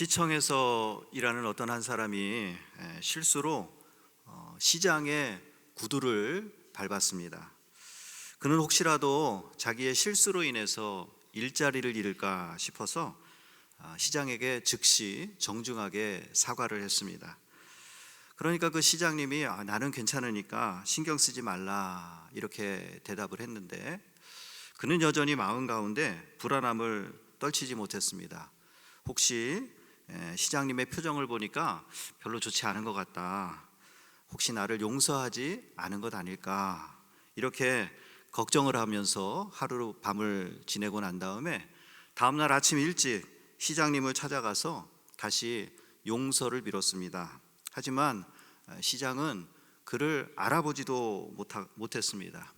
시청에서 일하는 어떤 한 사람이 실수로 시장의 구두를 밟았습니다. 그는 혹시라도 자기의 실수로 인해서 일자리를 잃을까 싶어서 시장에게 즉시 정중하게 사과를 했습니다. 그러니까 그 시장님이 나는 괜찮으니까 신경 쓰지 말라 이렇게 대답을 했는데, 그는 여전히 마음 가운데 불안함을 떨치지 못했습니다. 혹시 시장님의 표정을 보니까 별로 좋지 않은 것 같다, 혹시 나를 용서하지 않은 것 아닐까, 이렇게 걱정을 하면서 하루 밤을 지내고 난 다음에 다음날 아침 일찍 시장님을 찾아가서 다시 용서를 빌었습니다. 하지만 시장은 그를 알아보지도 못했습니다.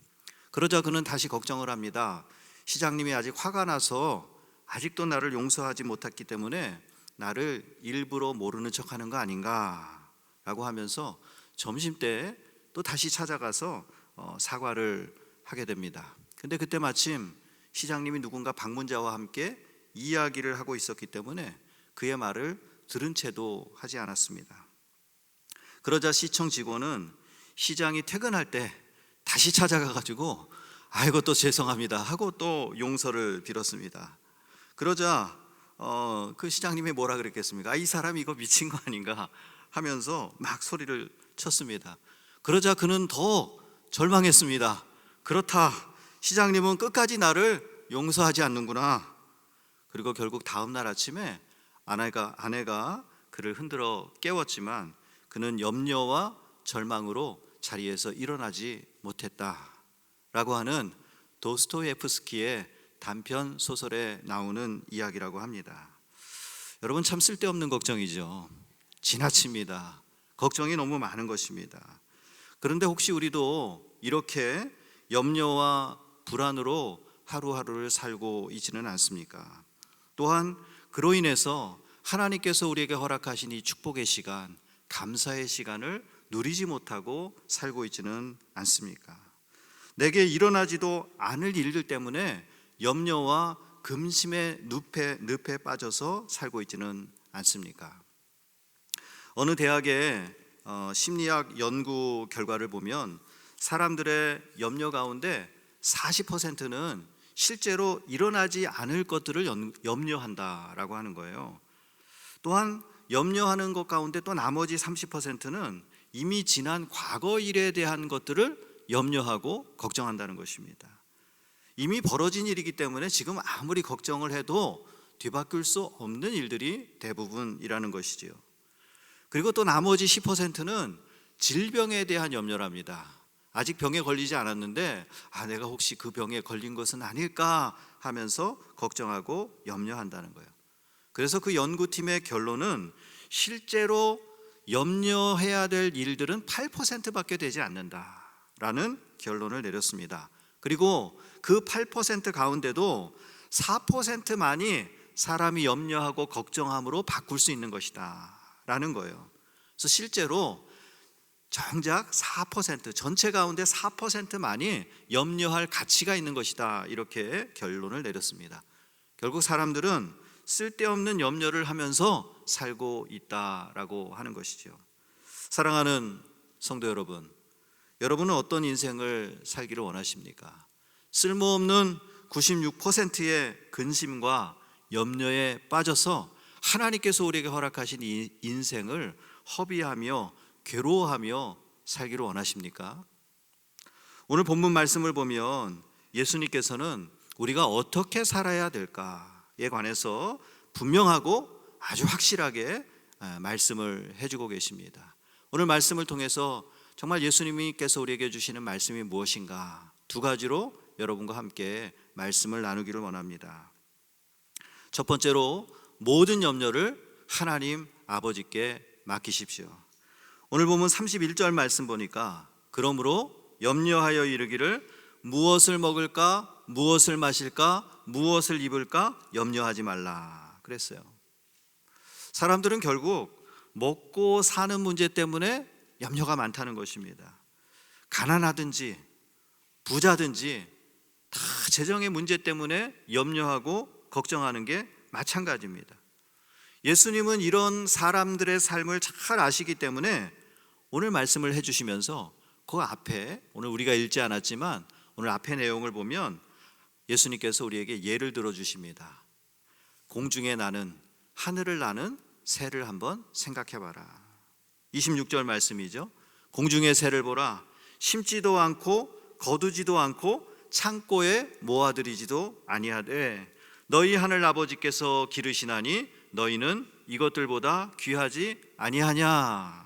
그러자 그는 다시 걱정을 합니다. 시장님이 아직 화가 나서 아직도 나를 용서하지 못했기 때문에 나를 일부러 모르는 척하는 거 아닌가 라고 하면서 점심때 또 다시 찾아가서 사과를 하게 됩니다. 근데 그때 마침 시장님이 누군가 방문자와 함께 이야기를 하고 있었기 때문에 그의 말을 들은 채도 하지 않았습니다. 그러자 시청 직원은 시장이 퇴근할 때 다시 찾아가가지고 아이고 또 죄송합니다 하고 또 용서를 빌었습니다. 그러자 그 시장님이 뭐라 그랬겠습니까? 이 사람이 이거 미친 거 아닌가 하면서 막 소리를 쳤습니다. 그러자 그는 더 절망했습니다. 그렇다, 시장님은 끝까지 나를 용서하지 않는구나. 그리고 결국 다음 날 아침에 아내가 그를 흔들어 깨웠지만 그는 염려와 절망으로 자리에서 일어나지 못했다라고 하는 도스토옙스키의 단편 소설에 나오는 이야기라고 합니다. 여러분, 참 쓸데없는 걱정이죠. 지나칩니다. 걱정이 너무 많은 것입니다. 그런데 혹시 우리도 이렇게 염려와 불안으로 하루하루를 살고 있지는 않습니까? 또한 그로 인해서 하나님께서 우리에게 허락하신 이 축복의 시간, 감사의 시간을 누리지 못하고 살고 있지는 않습니까? 내게 일어나지도 않을 일들 때문에 염려와 근심의 늪에 빠져서 살고 있지는 않습니까? 어느 대학의 심리학 연구 결과를 보면 사람들의 염려 가운데 40%는 실제로 일어나지 않을 것들을 염려한다라고 하는 거예요. 또한 염려하는 것 가운데 또 나머지 30%는 이미 지난 과거 일에 대한 것들을 염려하고 걱정한다는 것입니다. 이미 벌어진 일이기 때문에 지금 아무리 걱정을 해도 뒤바뀔 수 없는 일들이 대부분이라는 것이지요. 그리고 또 나머지 10%는 질병에 대한 염려랍니다. 아직 병에 걸리지 않았는데 내가 혹시 그 병에 걸린 것은 아닐까 하면서 걱정하고 염려한다는 거예요. 그래서 그 연구팀의 결론은 실제로 염려해야 될 일들은 8%밖에 되지 않는다라는 결론을 내렸습니다. 그리고 그 8% 가운데도 4%만이 사람이 염려하고 걱정함으로 바꿀 수 있는 것이다 라는 거예요. 그래서 실제로 정작 4%, 전체 가운데 4%만이 염려할 가치가 있는 것이다, 이렇게 결론을 내렸습니다. 결국 사람들은 쓸데없는 염려를 하면서 살고 있다라고 하는 것이죠. 사랑하는 성도 여러분, 여러분은 어떤 인생을 살기를 원하십니까? 쓸모없는 96%의 근심과 염려에 빠져서 하나님께서 우리에게 허락하신 이 인생을 허비하며 괴로워하며 살기를 원하십니까? 오늘 본문 말씀을 보면 예수님께서는 우리가 어떻게 살아야 될까에 관해서 분명하고 아주 확실하게 말씀을 해주고 계십니다. 오늘 말씀을 통해서 정말 예수님께서 우리에게 주시는 말씀이 무엇인가, 두 가지로 여러분과 함께 말씀을 나누기를 원합니다. 첫 번째로, 모든 염려를 하나님 아버지께 맡기십시오. 오늘 보면 31절 말씀 보니까 그러므로 염려하여 이르기를 무엇을 먹을까, 무엇을 마실까, 무엇을 입을까 염려하지 말라 그랬어요. 사람들은 결국 먹고 사는 문제 때문에 염려가 많다는 것입니다. 가난하든지 부자든지 다 재정의 문제 때문에 염려하고 걱정하는 게 마찬가지입니다. 예수님은 이런 사람들의 삶을 잘 아시기 때문에 오늘 말씀을 해주시면서 그 앞에, 오늘 우리가 읽지 않았지만 오늘 앞에 내용을 보면 예수님께서 우리에게 예를 들어 주십니다. 공중에 나는, 하늘을 나는 새를 한번 생각해 봐라. 26절 말씀이죠. 공중의 새를 보라. 심지도 않고 거두지도 않고 창고에 모아들이지도 아니하되 너희 하늘 아버지께서 기르시나니 너희는 이것들보다 귀하지 아니하냐.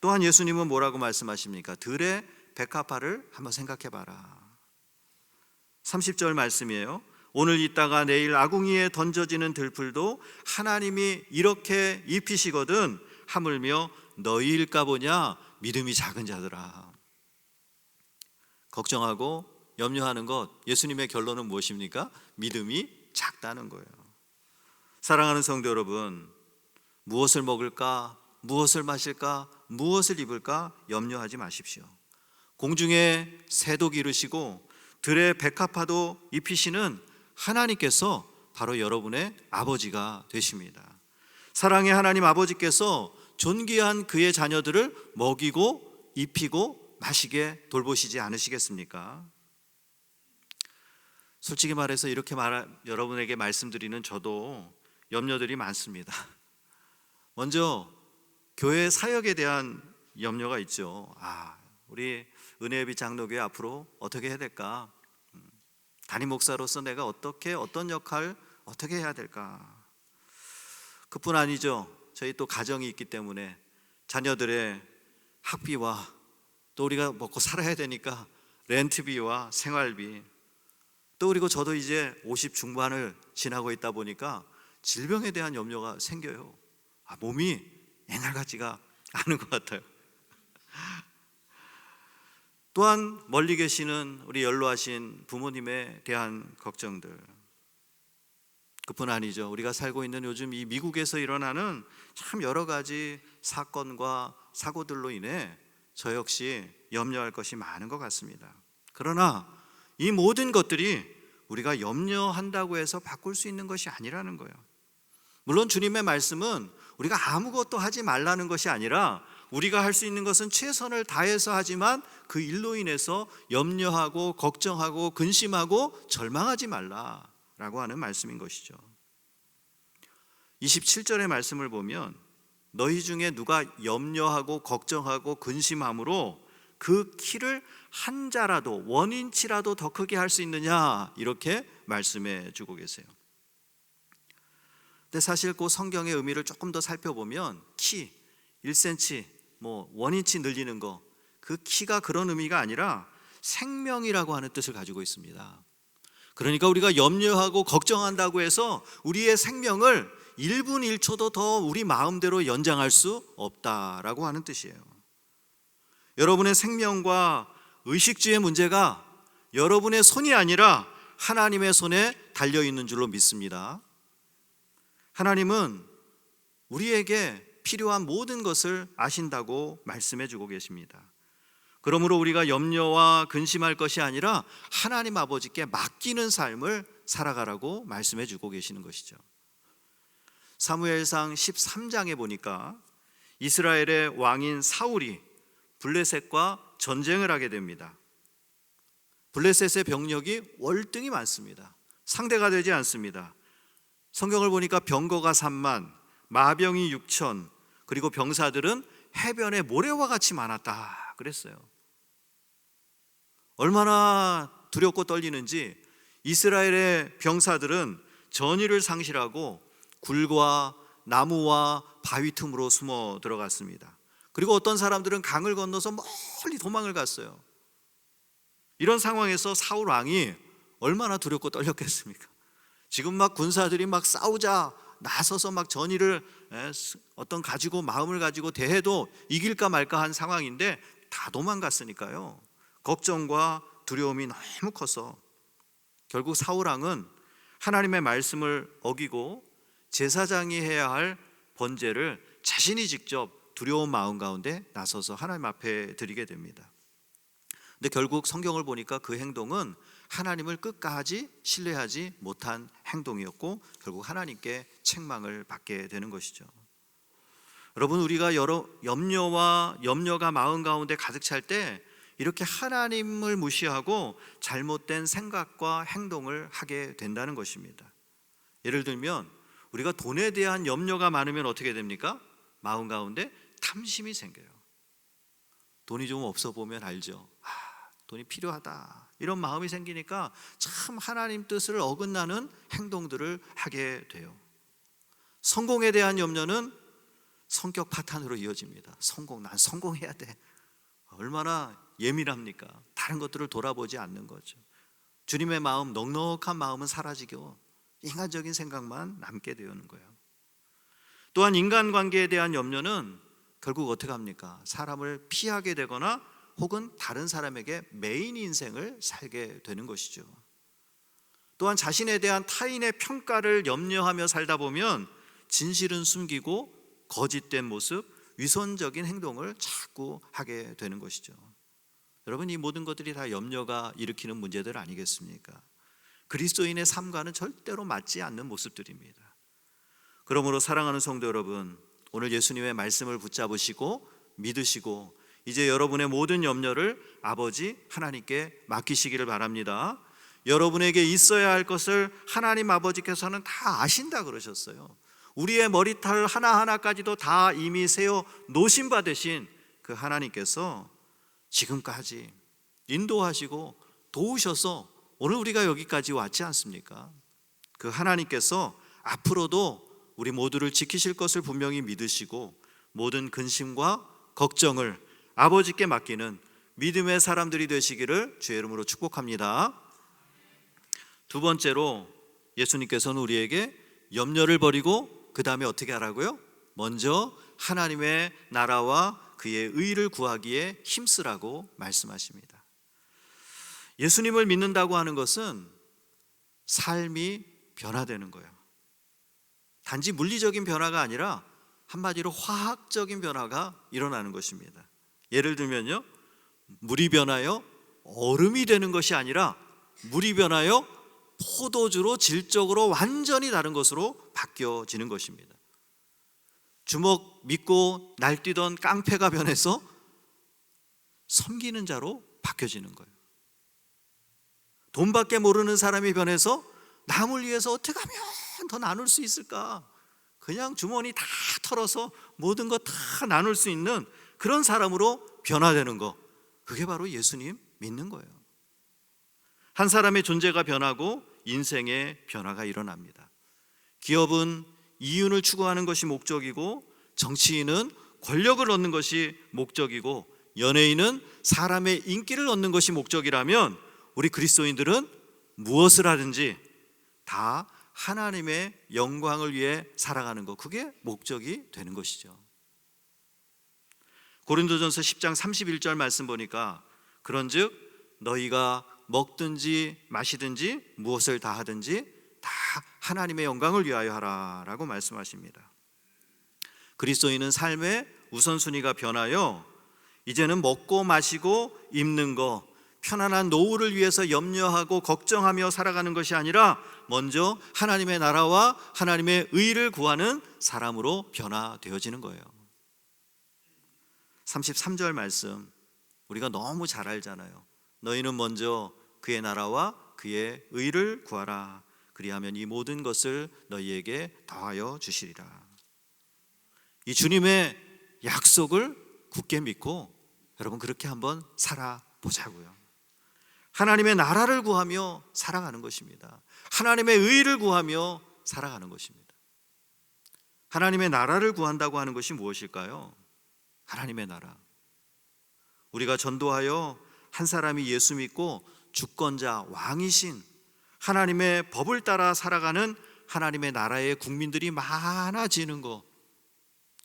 또한 예수님은 뭐라고 말씀하십니까? 들의 백합화를 한번 생각해 봐라. 30절 말씀이에요. 오늘 있다가 내일 아궁이에 던져지는 들풀도 하나님이 이렇게 입히시거든 하물며 너희일까 보냐 믿음이 작은 자들아. 걱정하고 염려하는 것, 예수님의 결론은 무엇입니까? 믿음이 작다는 거예요. 사랑하는 성도 여러분, 무엇을 먹을까, 무엇을 마실까, 무엇을 입을까 염려하지 마십시오. 공중에 새도 기르시고 들의 백합화도 입히시는 하나님께서 바로 여러분의 아버지가 되십니다. 사랑의 하나님 아버지께서 존귀한 그의 자녀들을 먹이고 입히고 마시게 돌보시지 않으시겠습니까? 솔직히 말해서 이렇게 여러분에게 말씀드리는 저도 염려들이 많습니다. 먼저 교회 사역에 대한 염려가 있죠. 우리 은혜예비 장로교회 앞으로 어떻게 해야 될까? 담임 목사로서 내가 어떤 역할 어떻게 해야 될까? 그뿐 아니죠. 저희 또 가정이 있기 때문에 자녀들의 학비와 또 우리가 먹고 살아야 되니까 렌트비와 생활비, 또 그리고 저도 이제 50 중반을 지나고 있다 보니까 질병에 대한 염려가 생겨요. 몸이 옛날 같지가 않은 것 같아요. 또한 멀리 계시는 우리 연로하신 부모님에 대한 걱정들, 그뿐 아니죠. 우리가 살고 있는 요즘 이 미국에서 일어나는 참 여러 가지 사건과 사고들로 인해 저 역시 염려할 것이 많은 것 같습니다. 그러나 이 모든 것들이 우리가 염려한다고 해서 바꿀 수 있는 것이 아니라는 거예요. 물론 주님의 말씀은 우리가 아무것도 하지 말라는 것이 아니라 우리가 할 수 있는 것은 최선을 다해서 하지만 그 일로 인해서 염려하고 걱정하고 근심하고 절망하지 말라라고 하는 말씀인 것이죠. 27절의 말씀을 보면 너희 중에 누가 염려하고 걱정하고 근심함으로 그 키를 한 자라도 원인치라도 더 크게 할 수 있느냐, 이렇게 말씀해 주고 계세요. 근데 사실 그 성경의 의미를 조금 더 살펴보면 키 1cm, 원인치 늘리는 거, 그 키가 그런 의미가 아니라 생명이라고 하는 뜻을 가지고 있습니다. 그러니까 우리가 염려하고 걱정한다고 해서 우리의 생명을 1분 1초도 더 우리 마음대로 연장할 수 없다라고 하는 뜻이에요. 여러분의 생명과 의식주의 문제가 여러분의 손이 아니라 하나님의 손에 달려있는 줄로 믿습니다. 하나님은 우리에게 필요한 모든 것을 아신다고 말씀해 주고 계십니다. 그러므로 우리가 염려와 근심할 것이 아니라 하나님 아버지께 맡기는 삶을 살아가라고 말씀해 주고 계시는 것이죠. 사무엘상 13장에 보니까 이스라엘의 왕인 사울이 블레셋과 전쟁을 하게 됩니다. 블레셋의 병력이 월등히 많습니다. 상대가 되지 않습니다. 성경을 보니까 병거가 3만, 마병이 6천, 그리고 병사들은 해변의 모래와 같이 많았다 그랬어요. 얼마나 두렵고 떨리는지 이스라엘의 병사들은 전의를 상실하고 굴과 나무와 바위 틈으로 숨어 들어갔습니다. 그리고 어떤 사람들은 강을 건너서 멀리 도망을 갔어요. 이런 상황에서 사울 왕이 얼마나 두렵고 떨렸겠습니까? 지금 막 군사들이 막 싸우자 나서서 막 전의를 가지고 마음을 가지고 대해도 이길까 말까 한 상황인데 다 도망갔으니까요. 걱정과 두려움이 너무 커서 결국 사울 왕은 하나님의 말씀을 어기고 제사장이 해야 할 번제를 자신이 직접 두려운 마음 가운데 나서서 하나님 앞에 드리게 됩니다. 근데 결국 성경을 보니까 그 행동은 하나님을 끝까지 신뢰하지 못한 행동이었고 결국 하나님께 책망을 받게 되는 것이죠. 여러분, 우리가 여러 염려가 마음 가운데 가득 찰 때 이렇게 하나님을 무시하고 잘못된 생각과 행동을 하게 된다는 것입니다. 예를 들면 우리가 돈에 대한 염려가 많으면 어떻게 됩니까? 마음 가운데 탐심이 생겨요. 돈이 좀 없어 보면 알죠. 돈이 필요하다, 이런 마음이 생기니까 참 하나님 뜻을 어긋나는 행동들을 하게 돼요. 성공에 대한 염려는 성격 파탄으로 이어집니다. 난 성공해야 돼. 얼마나 예민합니까? 다른 것들을 돌아보지 않는 거죠. 주님의 마음, 넉넉한 마음은 사라지고 인간적인 생각만 남게 되는 거예요. 또한 인간관계에 대한 염려는 결국 어떻게 합니까? 사람을 피하게 되거나 혹은 다른 사람에게 메인 인생을 살게 되는 것이죠. 또한 자신에 대한 타인의 평가를 염려하며 살다 보면 진실은 숨기고 거짓된 모습, 위선적인 행동을 자꾸 하게 되는 것이죠. 여러분, 이 모든 것들이 다 염려가 일으키는 문제들 아니겠습니까? 그리스도인의 삶과는 절대로 맞지 않는 모습들입니다. 그러므로 사랑하는 성도 여러분, 오늘 예수님의 말씀을 붙잡으시고 믿으시고 이제 여러분의 모든 염려를 아버지 하나님께 맡기시기를 바랍니다. 여러분에게 있어야 할 것을 하나님 아버지께서는 다 아신다 그러셨어요. 우리의 머리털 하나하나까지도 다 이미 세워 놓으신 바 되신 그 하나님께서 지금까지 인도하시고 도우셔서 오늘 우리가 여기까지 왔지 않습니까? 그 하나님께서 앞으로도 우리 모두를 지키실 것을 분명히 믿으시고 모든 근심과 걱정을 아버지께 맡기는 믿음의 사람들이 되시기를 주의 이름으로 축복합니다. 두 번째로 예수님께서는 우리에게 염려를 버리고 그 다음에 어떻게 하라고요? 먼저 하나님의 나라와 그의 의를 구하기에 힘쓰라고 말씀하십니다. 예수님을 믿는다고 하는 것은 삶이 변화되는 거예요. 단지 물리적인 변화가 아니라 한마디로 화학적인 변화가 일어나는 것입니다. 예를 들면요, 물이 변하여 얼음이 되는 것이 아니라 물이 변하여 포도주로 질적으로 완전히 다른 것으로 바뀌어지는 것입니다. 주먹 믿고 날뛰던 깡패가 변해서 섬기는 자로 바뀌어지는 거예요. 돈밖에 모르는 사람이 변해서 남을 위해서 어떻게 하면 더 나눌 수 있을까? 그냥 주머니 다 털어서 모든 것 다 나눌 수 있는 그런 사람으로 변화되는 거, 그게 바로 예수님 믿는 거예요. 한 사람의 존재가 변하고 인생의 변화가 일어납니다. 기업은 이윤을 추구하는 것이 목적이고, 정치인은 권력을 얻는 것이 목적이고, 연예인은 사람의 인기를 얻는 것이 목적이라면 우리 그리스도인들은 무엇을 하든지 다 하나님의 영광을 위해 살아가는 것, 그게 목적이 되는 것이죠. 고린도전서 10장 31절 말씀 보니까 그런즉 너희가 먹든지 마시든지 무엇을 다 하든지 다 하나님의 영광을 위하여 하라라고 말씀하십니다. 그리스도인은 삶의 우선순위가 변하여 이제는 먹고 마시고 입는 거, 편안한 노후를 위해서 염려하고 걱정하며 살아가는 것이 아니라 먼저 하나님의 나라와 하나님의 의를 구하는 사람으로 변화되어지는 거예요. 33절 말씀 우리가 너무 잘 알잖아요. 너희는 먼저 그의 나라와 그의 의를 구하라. 그리하면 이 모든 것을 너희에게 더하여 주시리라. 이 주님의 약속을 굳게 믿고 여러분 그렇게 한번 살아보자고요. 하나님의 나라를 구하며 살아가는 것입니다. 하나님의 의를 구하며 살아가는 것입니다. 하나님의 나라를 구한다고 하는 것이 무엇일까요? 하나님의 나라. 우리가 전도하여 한 사람이 예수 믿고 주권자 왕이신 하나님의 법을 따라 살아가는 하나님의 나라의 국민들이 많아지는 것,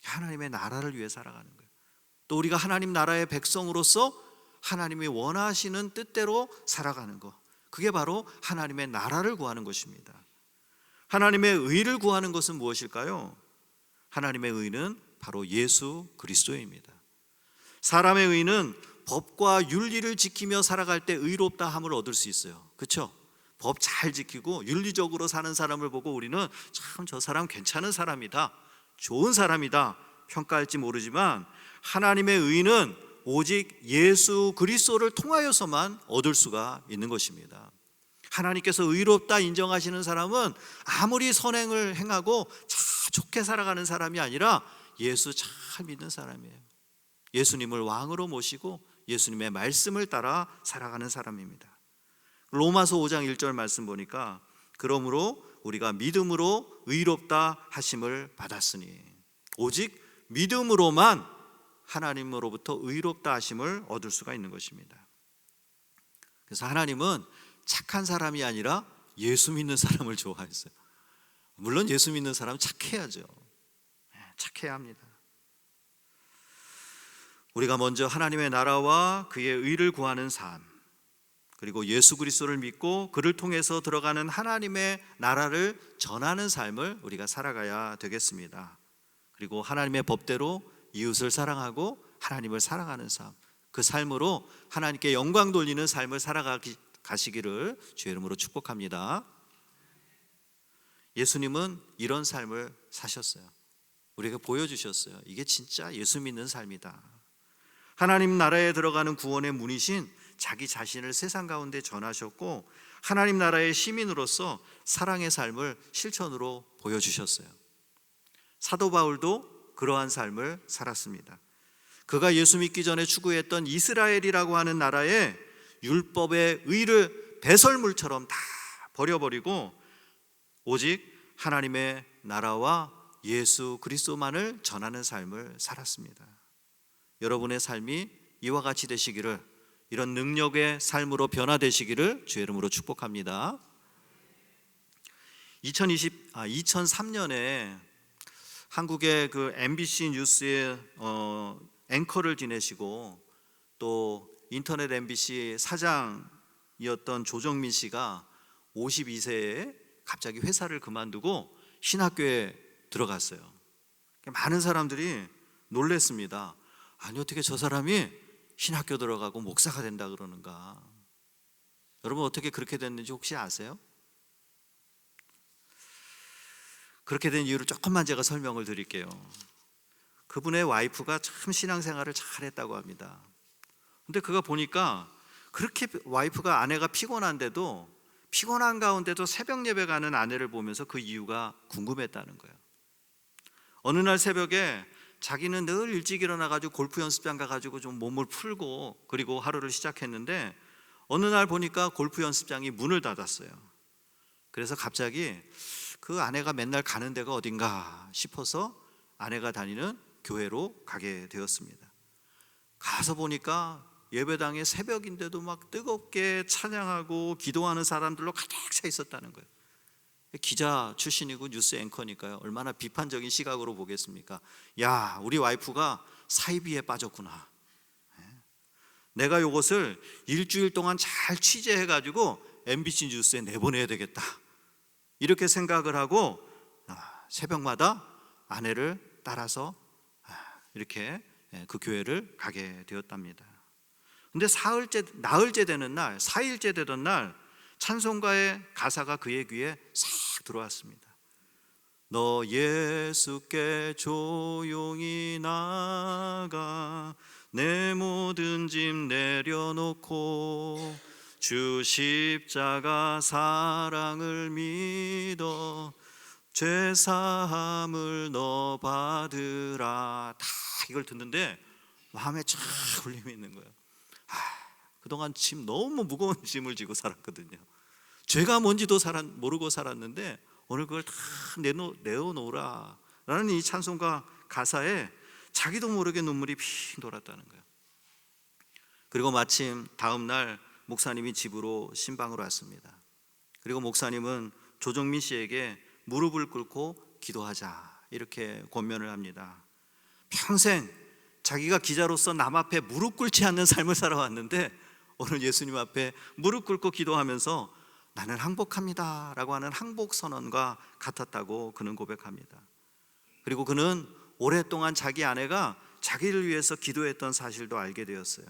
하나님의 나라를 위해 살아가는 거예요. 또 우리가 하나님 나라의 백성으로서 하나님이 원하시는 뜻대로 살아가는 것, 그게 바로 하나님의 나라를 구하는 것입니다. 하나님의 의를 구하는 것은 무엇일까요? 하나님의 의는 바로 예수 그리스도입니다. 사람의 의는 법과 윤리를 지키며 살아갈 때 의롭다 함을 얻을 수 있어요. 그렇죠? 법 잘 지키고 윤리적으로 사는 사람을 보고 우리는 참 저 사람 괜찮은 사람이다, 좋은 사람이다 평가할지 모르지만, 하나님의 의는 오직 예수 그리스도를 통하여서만 얻을 수가 있는 것입니다. 하나님께서 의롭다 인정하시는 사람은 아무리 선행을 행하고 참 좋게 살아가는 사람이 아니라 예수 잘 믿는 사람이에요. 예수님을 왕으로 모시고 예수님의 말씀을 따라 살아가는 사람입니다. 로마서 5장 1절 말씀 보니까 그러므로 우리가 믿음으로 의롭다 하심을 받았으니, 오직 믿음으로만 하나님으로부터 의롭다 하심을 얻을 수가 있는 것입니다. 그래서 하나님은 착한 사람이 아니라 예수 믿는 사람을 좋아했어요. 물론 예수 믿는 사람은 착해야죠. 착해야 합니다. 우리가 먼저 하나님의 나라와 그의 의를 구하는 삶, 그리고 예수 그리스도를 믿고 그를 통해서 들어가는 하나님의 나라를 전하는 삶을 우리가 살아가야 되겠습니다. 그리고 하나님의 법대로 이웃을 사랑하고 하나님을 사랑하는 삶, 그 삶으로 하나님께 영광 돌리는 삶을 살아가시기를 주의 이름으로 축복합니다. 예수님은 이런 삶을 사셨어요. 우리에게 보여주셨어요. 이게 진짜 예수 믿는 삶이다. 하나님 나라에 들어가는 구원의 문이신 자기 자신을 세상 가운데 전하셨고, 하나님 나라의 시민으로서 사랑의 삶을 실천으로 보여주셨어요. 사도 바울도 그러한 삶을 살았습니다. 그가 예수 믿기 전에 추구했던 이스라엘이라고 하는 나라의 율법의 의를 배설물처럼 다 버려버리고 오직 하나님의 나라와 예수 그리스도만을 전하는 삶을 살았습니다. 여러분의 삶이 이와 같이 되시기를, 이런 능력의 삶으로 변화되시기를 주의 이름으로 축복합니다. 2003년에 한국의 그 MBC 뉴스의 앵커를 지내시고 또 인터넷 MBC 사장이었던 조정민 씨가 52세에 갑자기 회사를 그만두고 신학교에 들어갔어요. 많은 사람들이 놀랬습니다. 아니, 어떻게 저 사람이 신학교 들어가고 목사가 된다 그러는가? 여러분, 어떻게 그렇게 됐는지 혹시 아세요? 그렇게 된 이유를 조금만 제가 설명을 드릴게요. 그분의 와이프가 참 신앙생활을 잘했다고 합니다. 근데 그가 보니까 그렇게 와이프가, 아내가 피곤한데도, 피곤한 가운데도 새벽 예배 가는 아내를 보면서 그 이유가 궁금했다는 거예요. 어느 날 새벽에 자기는 늘 일찍 일어나가지고 골프 연습장 가가지고 좀 몸을 풀고 그리고 하루를 시작했는데, 어느 날 보니까 골프 연습장이 문을 닫았어요. 그래서 갑자기 그 아내가 맨날 가는 데가 어딘가 싶어서 아내가 다니는 교회로 가게 되었습니다. 가서 보니까 예배당에 새벽인데도 막 뜨겁게 찬양하고 기도하는 사람들로 가득 차 있었다는 거예요. 기자 출신이고 뉴스 앵커니까요. 얼마나 비판적인 시각으로 보겠습니까? 야, 우리 와이프가 사이비에 빠졌구나. 내가 이것을 일주일 동안 잘 취재해가지고 MBC 뉴스에 내보내야 되겠다. 이렇게 생각을 하고 새벽마다 아내를 따라서 이렇게 그 교회를 가게 되었답니다. 근데 나흘째 되는 날, 4일째 되던 날 찬송가의 가사가 그의 귀에 싹 들어왔습니다. 너 예수께 조용히 나가 내 모든 짐 내려놓고 주 십자가 사랑을 믿어 죄 사함을 너 받으라. 다 이걸 듣는데 마음에 쫙 울림이 있는 거예요. 그동안 짐, 너무 무거운 짐을 지고 살았거든요. 죄가 뭔지도 모르고 살았는데 오늘 그걸 다 내어놓으라 라는 이 찬송가 가사에 자기도 모르게 눈물이 핑 돌았다는 거예요. 그리고 마침 다음 날 목사님이 집으로 신방으로 왔습니다. 그리고 목사님은 조정민 씨에게 무릎을 꿇고 기도하자 이렇게 권면을 합니다. 평생 자기가 기자로서 남 앞에 무릎 꿇지 않는 삶을 살아왔는데 오늘 예수님 앞에 무릎 꿇고 기도하면서 나는 항복합니다 라고 하는 항복 선언과 같았다고 그는 고백합니다. 그리고 그는 오랫동안 자기 아내가 자기를 위해서 기도했던 사실도 알게 되었어요.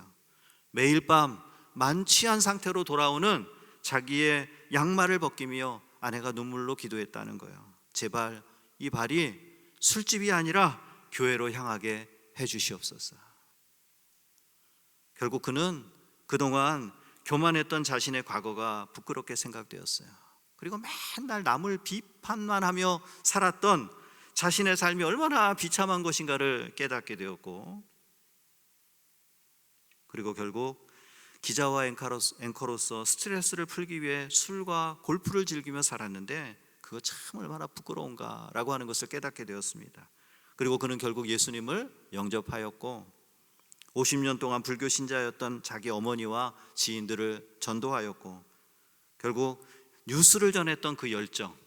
매일 밤 만취한 상태로 돌아오는 자기의 양말을 벗기며 아내가 눈물로 기도했다는 거예요. 제발 이 발이 술집이 아니라 교회로 향하게 해주시옵소서. 결국 그는 그동안 교만했던 자신의 과거가 부끄럽게 생각되었어요. 그리고 맨날 남을 비판만 하며 살았던 자신의 삶이 얼마나 비참한 것인가를 깨닫게 되었고, 그리고 결국 기자와 앵커로서 스트레스를 풀기 위해 술과 골프를 즐기며 살았는데 그거 참 얼마나 부끄러운가라고 하는 것을 깨닫게 되었습니다. 그리고 그는 결국 예수님을 영접하였고 50년 동안 불교 신자였던 자기 어머니와 지인들을 전도하였고, 결국 뉴스를 전했던 그 열정,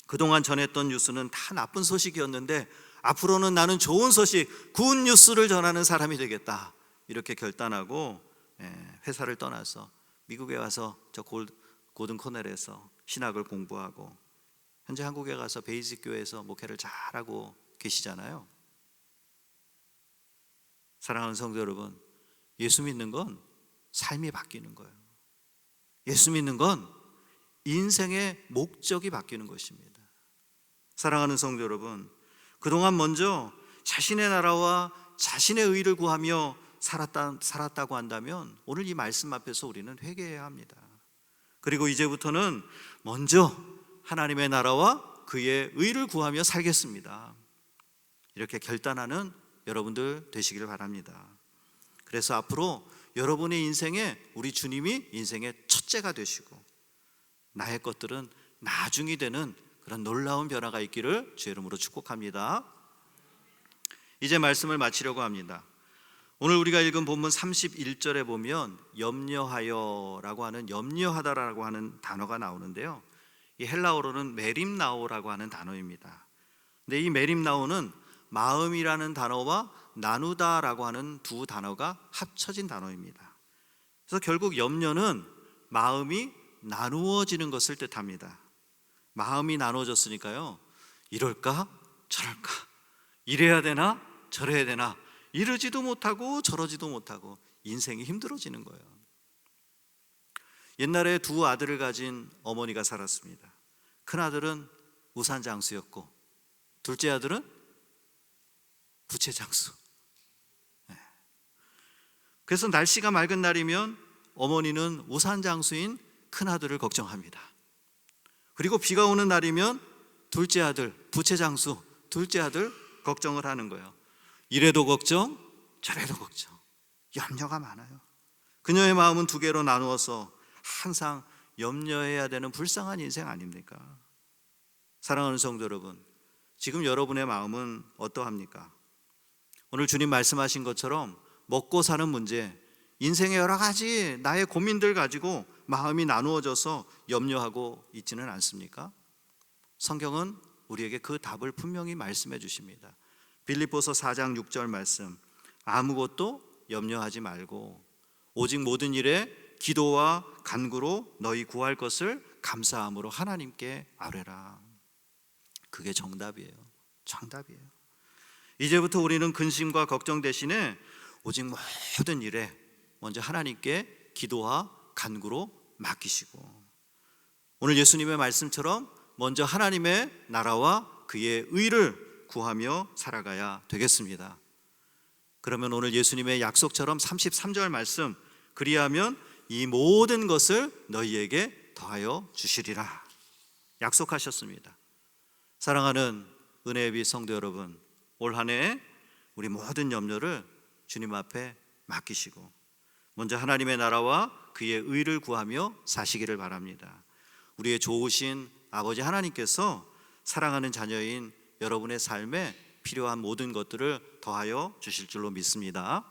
그동안 전했던 뉴스는 다 나쁜 소식이었는데 앞으로는 나는 좋은 소식, 굿 뉴스를 전하는 사람이 되겠다, 이렇게 결단하고 회사를 떠나서 미국에 와서 저 고든 코넬에서 신학을 공부하고 현재 한국에 가서 베이직 교회에서 목회를 잘하고 계시잖아요. 사랑하는 성도 여러분, 예수 믿는 건 삶이 바뀌는 거예요. 예수 믿는 건 인생의 목적이 바뀌는 것입니다. 사랑하는 성도 여러분, 그동안 먼저 자신의 나라와 자신의 의를 구하며 살았다고 한다면 오늘 이 말씀 앞에서 우리는 회개해야 합니다. 그리고 이제부터는 먼저 하나님의 나라와 그의 의를 구하며 살겠습니다, 이렇게 결단하는 여러분들 되시기를 바랍니다. 그래서 앞으로 여러분의 인생에 우리 주님이 인생의 첫째가 되시고 나의 것들은 나중이 되는 그런 놀라운 변화가 있기를 주의 이름으로 축복합니다. 이제 말씀을 마치려고 합니다. 오늘 우리가 읽은 본문 31절에 보면 염려하여라고 하는, 염려하다라고 하는 단어가 나오는데요, 이 헬라어로는 메림나오라고 하는 단어입니다. 근데 이 메림나오는 마음이라는 단어와 나누다라고 하는 두 단어가 합쳐진 단어입니다. 그래서 결국 염려는 마음이 나누어지는 것을 뜻합니다. 마음이 나누어졌으니까요, 이럴까 저럴까, 이래야 되나 저래야 되나, 이러지도 못하고 저러지도 못하고 인생이 힘들어지는 거예요. 옛날에 두 아들을 가진 어머니가 살았습니다. 큰 아들은 우산장수였고 둘째 아들은 부채장수. 그래서 날씨가 맑은 날이면 어머니는 우산장수인 큰아들을 걱정합니다. 그리고 비가 오는 날이면 둘째 아들, 부채장수 둘째 아들 걱정을 하는 거예요. 이래도 걱정 저래도 걱정, 염려가 많아요. 그녀의 마음은 두 개로 나누어서 항상 염려해야 되는 불쌍한 인생 아닙니까? 사랑하는 성도 여러분, 지금 여러분의 마음은 어떠합니까? 오늘 주님 말씀하신 것처럼 먹고 사는 문제, 인생의 여러 가지 나의 고민들 가지고 마음이 나누어져서 염려하고 있지는 않습니까? 성경은 우리에게 그 답을 분명히 말씀해 주십니다. 빌립보서 4장 6절 말씀, 아무것도 염려하지 말고 오직 모든 일에 기도와 간구로 너희 구할 것을 감사함으로 하나님께 아뢰라. 그게 정답이에요. 정답이에요. 이제부터 우리는 근심과 걱정 대신에 오직 모든 일에 먼저 하나님께 기도와 간구로 맡기시고, 오늘 예수님의 말씀처럼 먼저 하나님의 나라와 그의 의를 구하며 살아가야 되겠습니다. 그러면 오늘 예수님의 약속처럼 33절 말씀, 그리하면 이 모든 것을 너희에게 더하여 주시리라 약속하셨습니다. 사랑하는 은혜의 빛 성도 여러분, 올 한 해 우리 모든 염려를 주님 앞에 맡기시고 먼저 하나님의 나라와 그의 의를 구하며 사시기를 바랍니다. 우리의 좋으신 아버지 하나님께서 사랑하는 자녀인 여러분의 삶에 필요한 모든 것들을 더하여 주실 줄로 믿습니다.